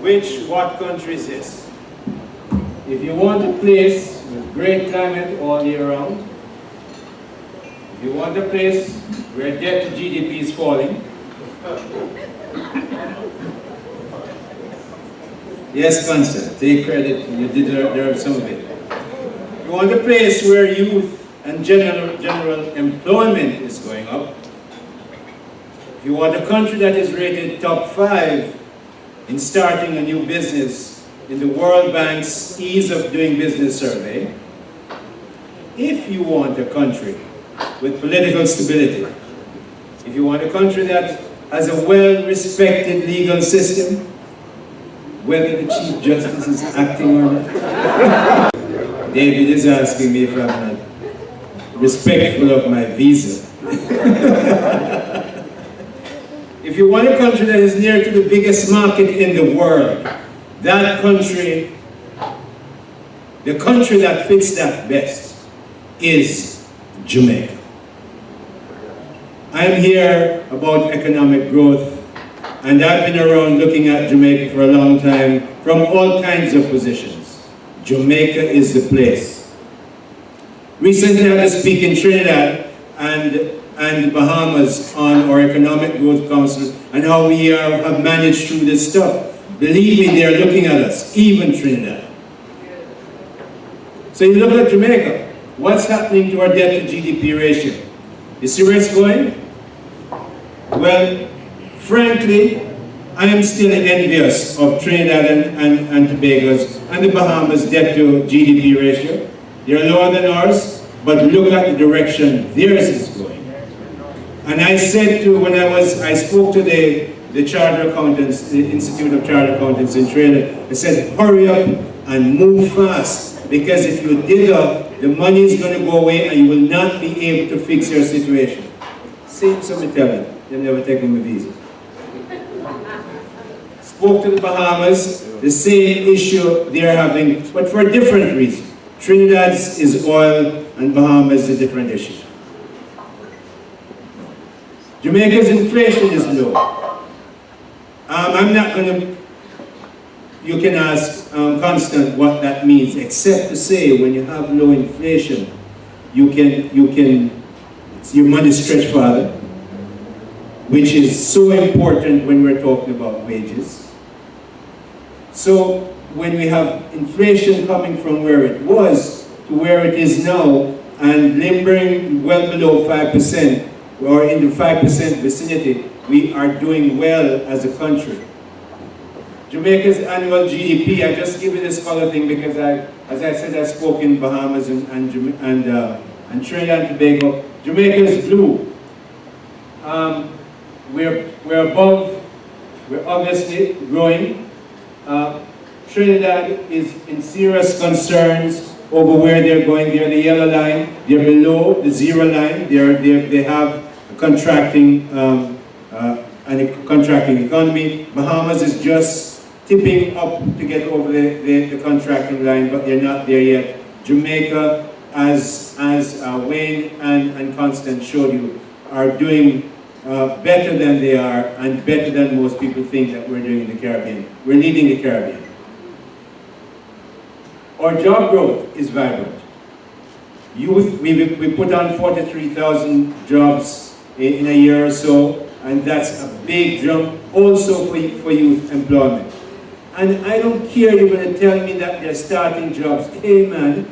What country is this? If you want a place with great climate all year round, if you want a place where debt to GDP is falling, yes, Constant, take credit, you deserve some of it. You want a place where youth and general employment is going up. If you want a country that is rated top 5 in starting a new business in the World Bank's Ease of Doing Business survey, if you want a country with political stability, if you want a country that has a well-respected legal system, whether the Chief Justice is acting or not. David is asking me if I'm not respectful of my visa. If you want a country that is near to the biggest market in the world, that country, the country that fits that best is Jamaica. I'm here about economic growth, and I've been around looking at Jamaica for a long time from all kinds of positions. Jamaica is the place. Recently I had to speak in Trinidad and the Bahamas on our Economic Growth Council and how we have managed through this stuff. Believe me, they are looking at us, even Trinidad. So you look at Jamaica, what's happening to our debt to GDP ratio? You see where it's going? Well, frankly, I am still envious of Trinidad and Tobago's and the Bahamas' debt to GDP ratio. They're lower than ours, but look at the direction theirs is going. And I said when I spoke to the Chartered Accountants, the Institute of Chartered Accountants in Trinidad, I said, hurry up and move fast, because if you dig up, the money is going to go away and you will not be able to fix your situation. Same, somebody tell me, they've never taken my visa. Spoke to the Bahamas, the same issue they're having, but for a different reason. Trinidad's is oil and Bahamas is a different issue. Jamaica's inflation is low. I'm not going to, you can ask Constant what that means, except to say when you have low inflation, your money stretch farther, which is so important when we're talking about wages. So when we have inflation coming from where it was to where it is now and limbering well below 5%, or in the 5% vicinity, we are doing well as a country. Jamaica's annual GDP, I just give you this color thing because as I said, I spoke in Bahamas and Trinidad and Tobago. Jamaica is blue. We're above, we're obviously growing. Trinidad is in serious concerns over where they're going. They're the yellow line, they're below the zero line. They have a contracting economy. Bahamas is just tipping up to get over the contracting line, but they're not there yet. Jamaica, as Wayne and Constant showed you, are doing better than they are and better than most people think that we're doing in the Caribbean. We're leading the Caribbean. Our job growth is vibrant. Youth, we put on 43,000 jobs in a year or so, and that's a big jump also for youth employment. And I don't care, you're going to tell me that they're starting jobs. Hey man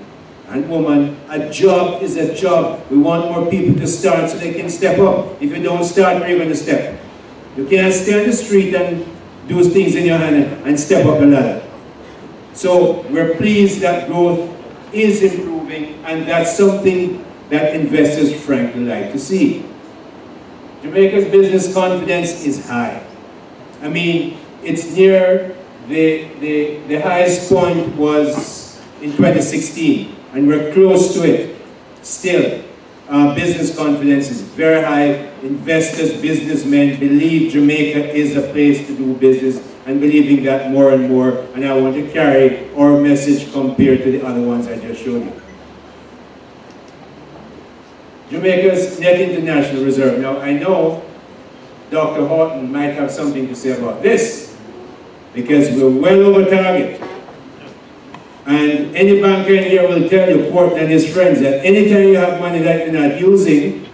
and woman, a job is a job. We want more people to start so they can step up. If you don't start, where are you going to step? You can't stay on the street and do things in your hand and step up the ladder. So we're pleased that growth is improving, and that's something that investors frankly like to see. Jamaica's business confidence is high. I mean, it's near the highest point was in 2016, and we're close to it still. Business confidence is very high. Investors, businessmen believe Jamaica is a place to do business, and believing that more and more, and I want to carry our message compared to the other ones I just showed you. Jamaica's net international reserve. Now I know Dr. Horton might have something to say about this, because we're well over target. And any banker in here will tell you, Portland and his friends, that anytime you have money that you're not using,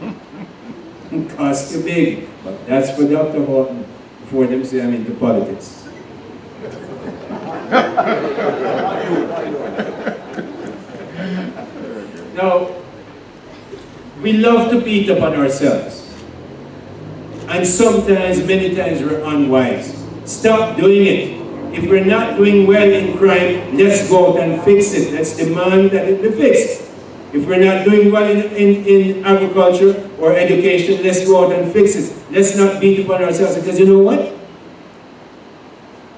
it costs you big. But that's for Dr. Horton, before them say I'm into politics. Now, we love to beat up on ourselves. And sometimes, many times, we're unwise. Stop doing it. If we're not doing well in crime, let's go out and fix it. Let's demand that it be fixed. If we're not doing well in agriculture or education, let's go out and fix it. Let's not beat up on ourselves, because you know what?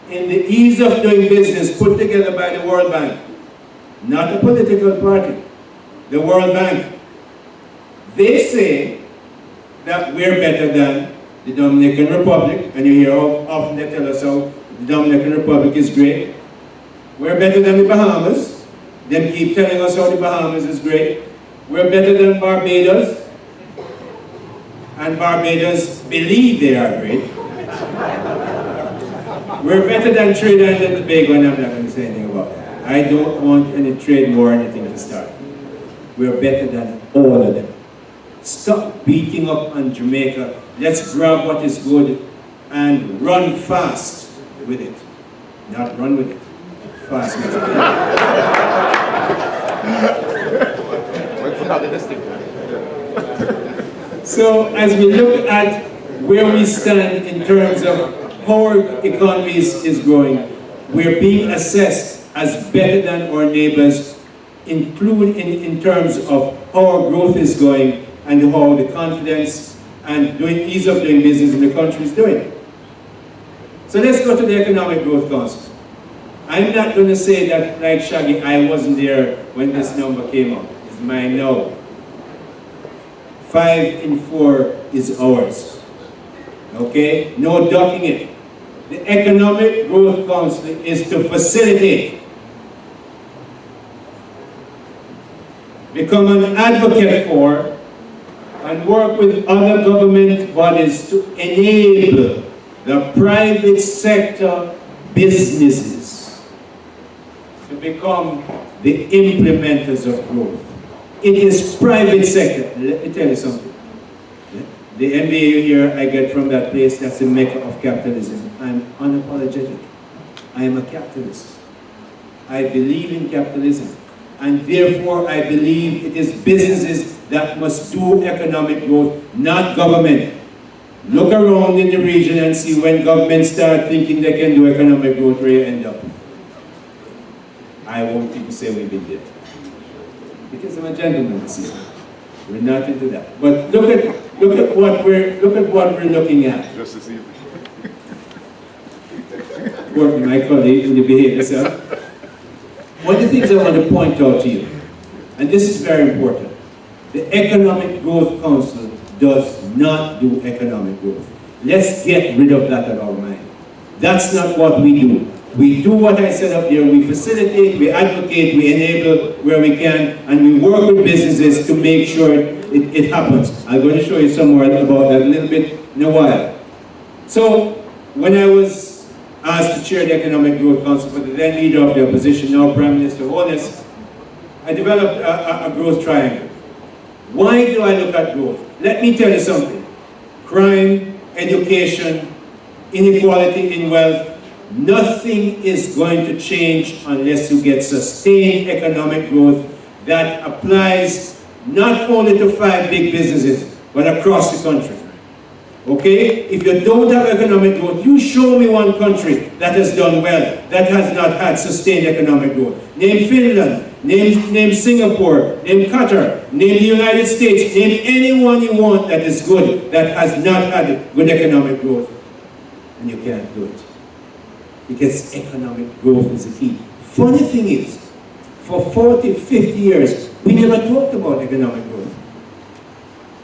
In the ease of doing business put together by the World Bank, not a political party, the World Bank, they say that we're better than the Dominican Republic, and you hear often they tell us how the Dominican Republic is great. We're better than the Bahamas. They keep telling us how the Bahamas is great. We're better than Barbados. And Barbados believe they are great. We're better than Trinidad and Tobago, and I'm not going to say anything about that. I don't want any trade war or anything to start. We're better than all of them. Stop beating up on Jamaica. Let's grab what is good and run fast with it. Not run with it. Fast with it. So as we look at where we stand in terms of how our economy is growing, we're being assessed as better than our neighbors, including in terms of how our growth is going and how the confidence and ease of doing business in the country is doing. So let's go to the Economic Growth Council. I'm not going to say that, like Shaggy, I wasn't there when this number came up. It's mine now. 5 in 4 is ours. Okay? No ducking it. The Economic Growth Council is to facilitate, become an advocate for, and work with other government bodies to enable the private sector businesses to become the implementers of growth. It is private sector. Let me tell you something. The MBA here I get from that place, that's the maker of capitalism. I'm unapologetic. I am a capitalist. I believe in capitalism. And therefore I believe it is businesses that must do economic growth, not government. Look around in the region and see when governments start thinking they can do economic growth, where you end up. I won't even say we've been there. Because I'm a gentleman, see. We're not into that. But look at what we're looking at. Just this evening. Courtney, my colleague, and you behave yourself. One of the things I want to point out to you, and this is very important, the Economic Growth Council does not do economic growth. Let's get rid of that out of our mind. That's not what we do. We do what I said up there. We facilitate, we advocate, we enable where we can, and we work with businesses to make sure it happens. I'm going to show you some more about that a little bit in a while. So, when I was asked to chair the Economic Growth Council for the then leader of the opposition, now Prime Minister Holness, I developed a growth triangle. Why do I look at growth? Let me tell you something. Crime, education, inequality in wealth, nothing is going to change unless you get sustained economic growth that applies not only to 5 big businesses, but across the country. Okay? If you don't have economic growth, you show me one country that has done well, that has not had sustained economic growth. Name Finland, name Singapore, name Qatar, name the United States, name anyone you want that is good, that has not had good economic growth. And you can't do it. Because economic growth is the key. Funny thing is, for 40, 50 years, we never talked about economic growth.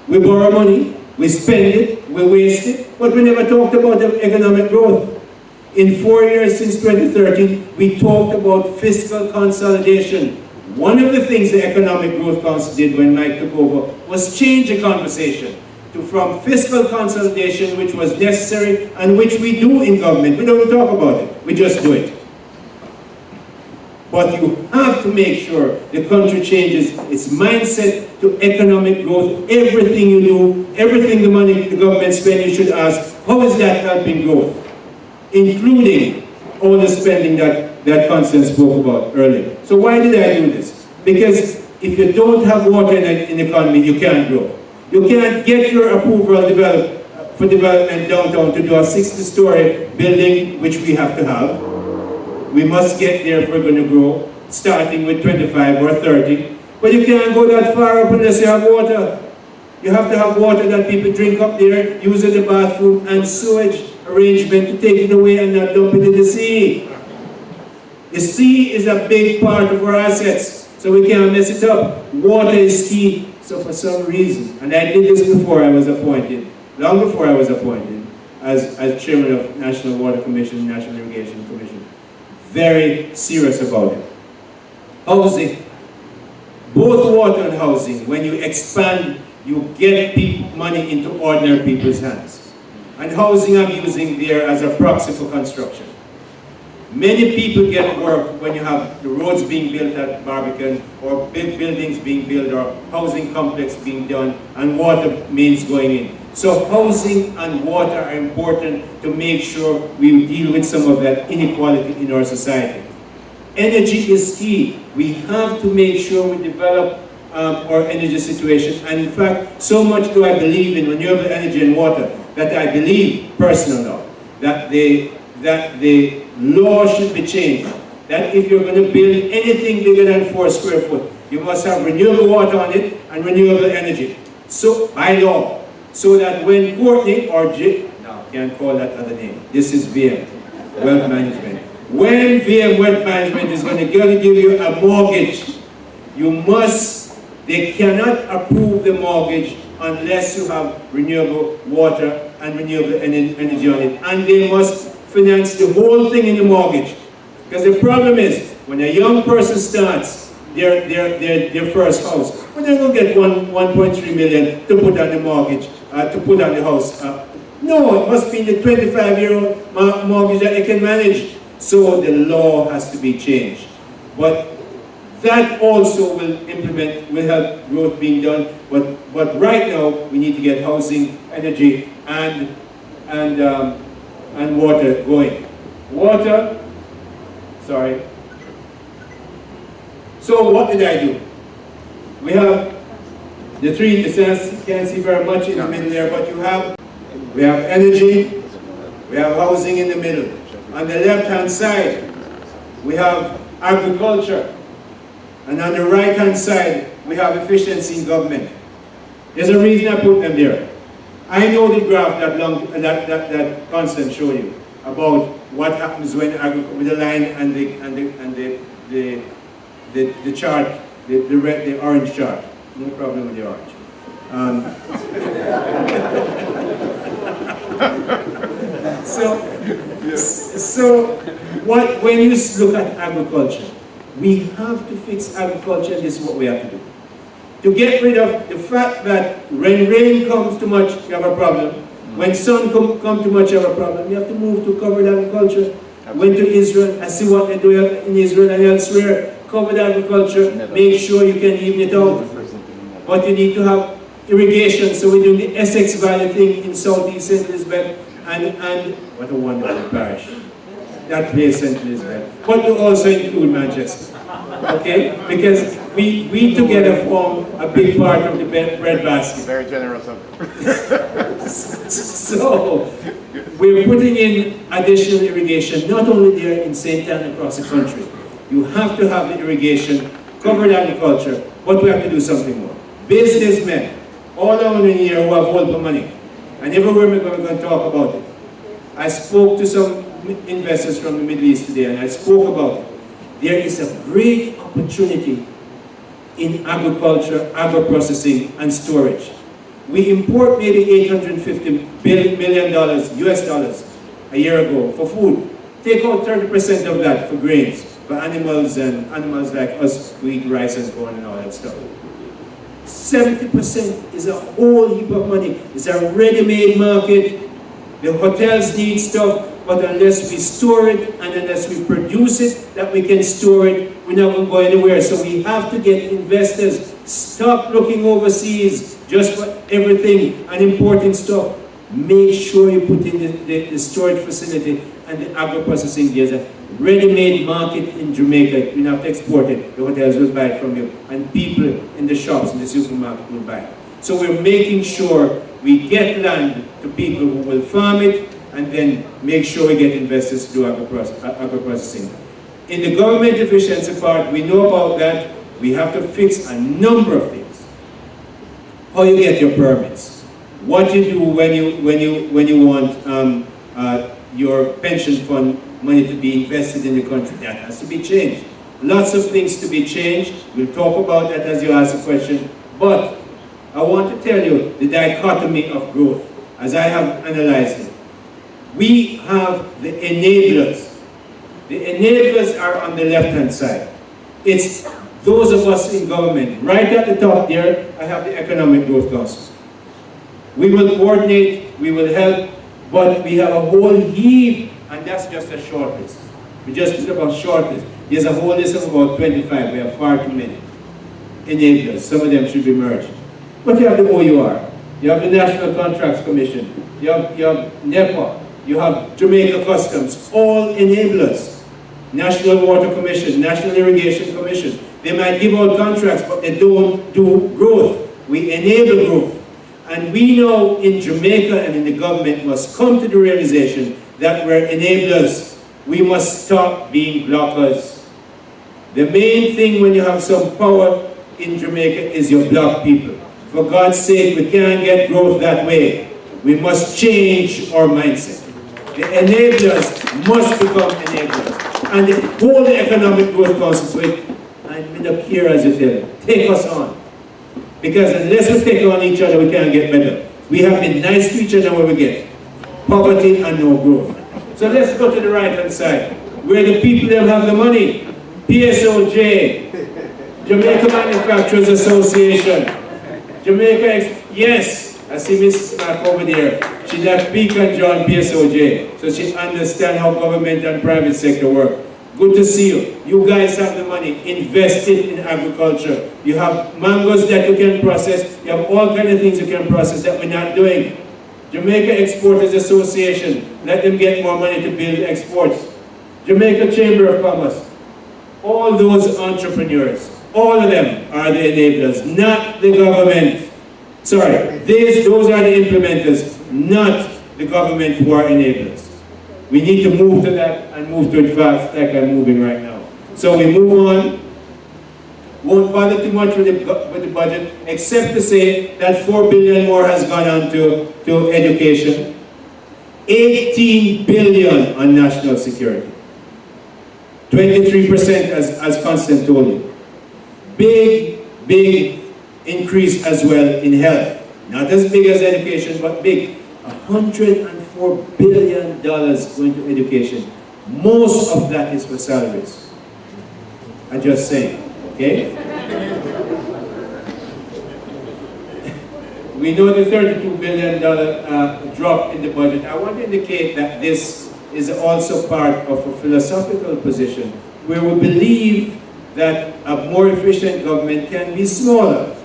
We borrow money, we spend it, we waste it, but we never talked about economic growth. In 4 years since 2013, we talked about fiscal consolidation. One of the things the Economic Growth Council did when Mike took over was change the conversation from fiscal consolidation, which was necessary and which we do in government. We don't talk about it, we just do it. But you have to make sure the country changes its mindset to economic growth. Everything you do, everything the money the government spends, you should ask, how is that helping growth? Including all the spending that Constance spoke about earlier. So why did I do this? Because if you don't have water in the economy, you can't grow. You can't get your approval for development downtown to do a 60-story building, which we have to have. We must get there if we're going to grow, starting with 25 or 30. But you can't go that far up unless you have water. You have to have water that people drink up there, use in the bathroom, and sewage arrangement to take it away and not dump it in the sea. The sea is a big part of our assets, so we can't mess it up. Water is key. So for some reason, and I did this before I was appointed, long before I was appointed, as chairman of National Water Commission, National Irrigation Commission, very serious about it. Housing. Both water and housing, when you expand, you get money into ordinary people's hands. And housing I'm using there as a proxy for construction. Many people get work when you have the roads being built at Barbican, or big buildings being built, or housing complex being done, and water mains going in. So housing and water are important to make sure we deal with some of that inequality in our society. Energy is key. We have to make sure we develop our energy situation. And in fact, so much do I believe in renewable energy and water that I believe, personally now, that the law should be changed. That if you're going to build anything bigger than 4 square foot, you must have renewable water on it and renewable energy. So, by law. So that when Courtney or can't call that other name. This is VM, Wealth Management. When VM Wealth Management is going to give you a mortgage, they cannot approve the mortgage unless you have renewable water and renewable energy on it. And they must finance the whole thing in the mortgage. Because the problem is, when a young person starts their first house, when they're going to get 1.3 million to put on the mortgage, to put on the house. No, it must be the 25-year-old mortgage that they can manage. So the law has to be changed. But that also will help growth being done. But right now, we need to get housing, energy, and water going. Water, sorry. So what did I do? We have the three, you can't see very much in the middle there, but we have energy, we have housing in the middle. On the left-hand side, we have agriculture. And on the right-hand side, we have efficiency in government. There's a reason I put them there. I know the graph that Constance showed you about what happens when with the line and the chart, the orange chart. No problem with the orange. When you look at agriculture, we have to fix agriculture, and this is what we have to do. To get rid of the fact that when rain comes too much, you have a problem. When sun comes too much, you have a problem. You have to move to covered agriculture. Went to Israel, I see what they do in Israel and elsewhere. Covered agriculture, make sure you can even it out. But you need to have irrigation, so we're doing the Essex Valley thing in southeast St. Elizabeth, and what a wonderful parish. That place, St. Elizabeth. But we also include Manchester. Okay? Because we together form a big part of the bread basket. Very generous of So, we're putting in additional irrigation, not only there in St. Anne, across the country. You have to have the irrigation, covered agriculture, but we have to do something more. Businessmen, all over here who have hold for money, and everywhere we're going to talk about it. I spoke to some investors from the Middle East today, and I spoke about it. There is a great opportunity in agriculture, agro-processing, and storage. We import maybe $850 million US dollars a year ago for food. Take out 30% of that for grains, for animals, and animals like us who eat rice and corn and all that stuff. 70% is a whole heap of money. It's a ready-made market. The hotels need stuff, but unless we store it and unless we produce it, that we can store it, we're not going to go anywhere. So we have to get investors. Stop looking overseas just for everything and importing stuff. Make sure you put in the storage facility and the agro-processing. There's a ready-made market in Jamaica. You don't have to export it. The hotels will buy it from you. And people in the shops, in the supermarket will buy it. So we're making sure we get land to people who will farm it, and then make sure we get investors to do agro-processing. In the government efficiency part, we know about that. We have to fix a number of things. How you get your permits. What you do when you want your pension fund money to be invested in the country. That has to be changed. Lots of things to be changed. We'll talk about that as you ask the question. But I want to tell you the dichotomy of growth, as I have analyzed it. We have the enablers. The enablers are on the left-hand side. It's those of us in government. Right at the top there, I have the Economic Growth Council. We will coordinate, we will help, but we have a whole heap, and that's just a short list. We just put up a short list. There's a whole list of about 25. We have far too many enablers. Some of them should be merged. But you have the OUR, you have the National Contracts Commission, you have NEPA, you have Jamaica Customs, all enablers. National Water Commission, National Irrigation Commission. They might give out contracts, but they don't do growth. We enable growth. And we know in Jamaica and in the government must come to the realization that we're enablers. We must stop being blockers. The main thing when you have some power in Jamaica is you block people. For God's sake, we can't get growth that way. We must change our mindset. The enablers must become enablers. And hold the Economic Growth Council to it. And we don't care as you tell it. Take us on. Because unless we take on each other, we can't get better. We have been nice to each other where we get. Poverty and no growth. So let's go to the right-hand side, where the people that have the money. PSOJ, Jamaica Manufacturers Association, Jamaica, yes, I see Mrs. Mack over there. She left Beacon John PSOJ, so she understands how government and private sector work. Good to see you. You guys have the money. Invest it in agriculture. You have mangoes that you can process. You have all kinds of things you can process that we're not doing. Jamaica Exporters Association. Let them get more money to build exports. Jamaica Chamber of Commerce. All those entrepreneurs, all of them are the enablers, not the government. Sorry, those are the implementers, not the government who are enablers. We need to move to that and move to it fast, like I'm moving right now. So we move on. Won't bother too much with the budget, except to say that $4 billion more has gone on to education. $18 billion on national security. 23% as Constant told you. Big increase as well in health. Not as big as education, but big. $104 billion going to education. Most of that is for salaries. I'm just saying, okay? We know the $32 billion drop in the budget. I want to indicate that this is also part of a philosophical position where we believe that a more efficient government can be smaller,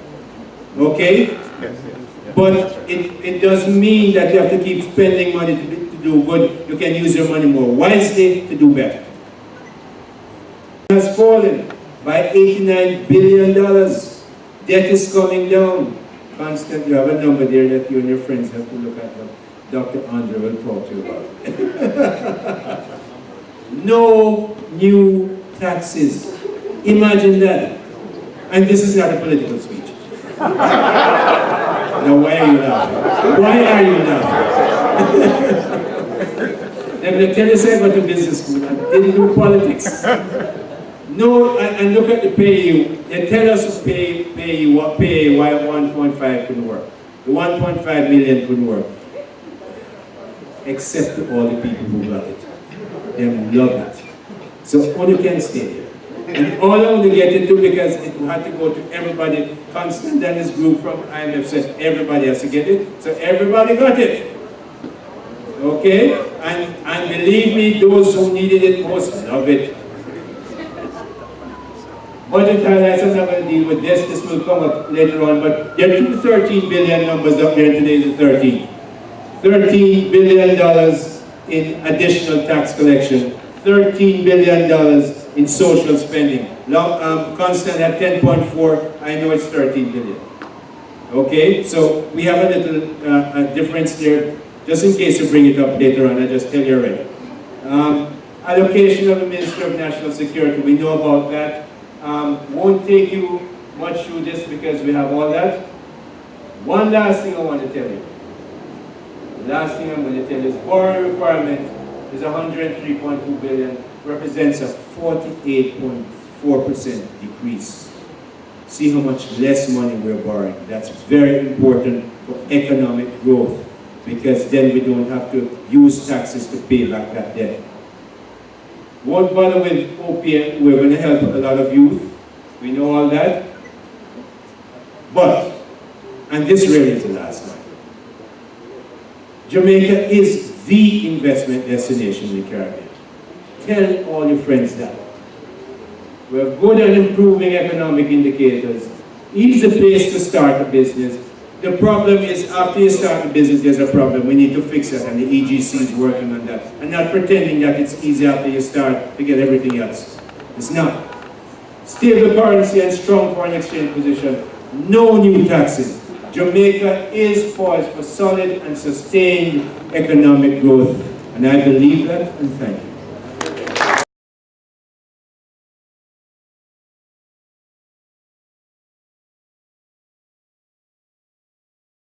okay? But it doesn't mean that you have to keep spending money to do good. You can use your money more wisely to do better. It has fallen by $89 billion. Debt is coming down. Constant, you have a number there that you and your friends have to look at. Dr. Andre will talk to you about. No new taxes. Imagine that. And this is not a political speech. Now, why are you laughing? Why are you laughing? They're going to tell you I went to business school and didn't do politics. No, and look at the pay. They tell us to pay why 1.5 couldn't work. The 1.5 million couldn't work. Except to all the people who got it. They love it. So only can stay here. And all I want to get into, because it had to go to everybody, Constant and his group from IMF said everybody has to get it, so everybody got it. Okay? And believe me, those who needed it most love it. Budget highlights, I'm not going to deal with this. This will come up later on, but there are two 13 billion numbers up here. Today is the 13th. $13 billion in additional tax collection. $13 billion in social spending. Constant had 10.4. I know it's 13 billion. Okay, so we have a little difference there. Just in case you bring it up later on, I just tell you already. Allocation of the Minister of National Security, we know about that. Won't take you much through this because we have all that. One last thing I want to tell you. The last thing I'm going to tell you is borrowing requirement is 103.2 billion, represents a 48.4% decrease. See how much less money we're borrowing. That's very important for economic growth, because then we don't have to use taxes to pay back that debt. Won't bother with OPM, we're going to help a lot of youth. We know all that. But, and this really is the last one, Jamaica is the investment destination in the Caribbean. Tell all your friends that. We have good and improving economic indicators. Easy place to start a business. The problem is, after you start a business, there's a problem. We need to fix it, and the EGC is working on that. And not pretending that it's easy after you start to get everything else. It's not. Stable currency and strong foreign exchange position. No new taxes. Jamaica is poised for solid and sustained economic growth. And I believe that, and thank you.